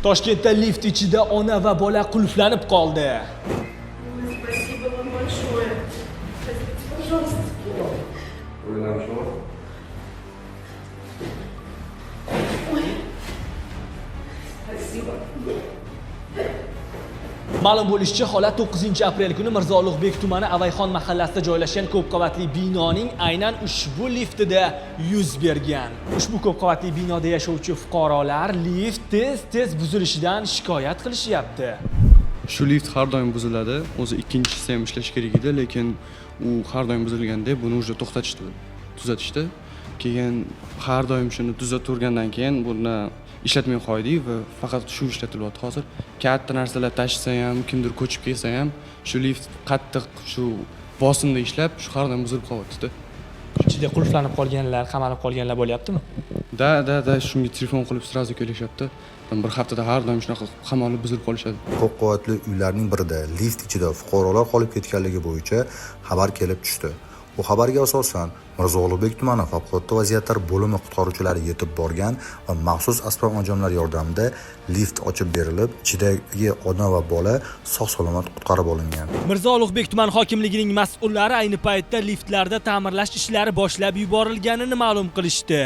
Toshkentda lift ichida ona va bola qulflanib qoldi. Спасибо вам большое. Пожалуйста. Ой. Спасибо. Ma'lum bo'lishicha, holat 9-aprel kuni Mirzo Ulug'bek tumani Avayxon mahallasida joylashgan ko'p qavatli binoning aynan ushbu liftida yuz bergan. Ushbu ko'p qavatli binoda yashovchi fuqarolar lift tez buzilishidan shikoyat qilishyapti. Shu lift har doim buziladi. O'zi ikkinchisi ham ishlash kerak edi, lekin u har doim buzilganda buni уже to'xtatishdi, tuzatishdi. Keyin har doim shuni tuzatgandan keyin buni ishlatmay qo'ydik va faqat shu ishlatilyapti hozir. Katta narsalar tashisa ham, kimdir ko'chib kelsa ham, shu lift qattiq shu bosimda ishlab, shu har doim buzilib qolyapti. Ichida qulflanib qolganlar, qamalib qolganlar bo'lyaptimi? Da, shunga telefon qilib sразу kelishyapti. Bir haftada har doim shunaqa qamalib buzilib qolishadi. Ko'p qavatli uylarning birida lift ichida fuqarolar qolib ketganligi bo'yicha xabar kelib tushdi. Bu xabarga asosan Mirzo Ulug'bek tumani favqulodda vaziyatlar bo'limi qutqaruvchilari yetib borgan va maxsus asbob anjomlar yordamida lift ochib berilib, ichidagi ona va bola sog'-salomat qutqarib olingan. Mirzo Ulug'bek tuman hokimligining mas'ullari ayni paytda liftlarda ta'mirlash ishlari boshlab yuborilganini ma'lum qilishdi.